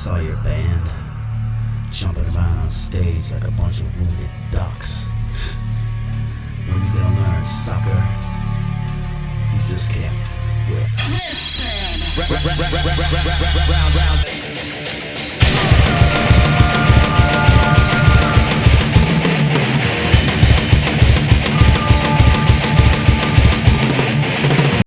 saw your band jumping around on stage like a bunch of wounded ducks. When you gonna learn, sucker? You just can't whip. Listen. Round.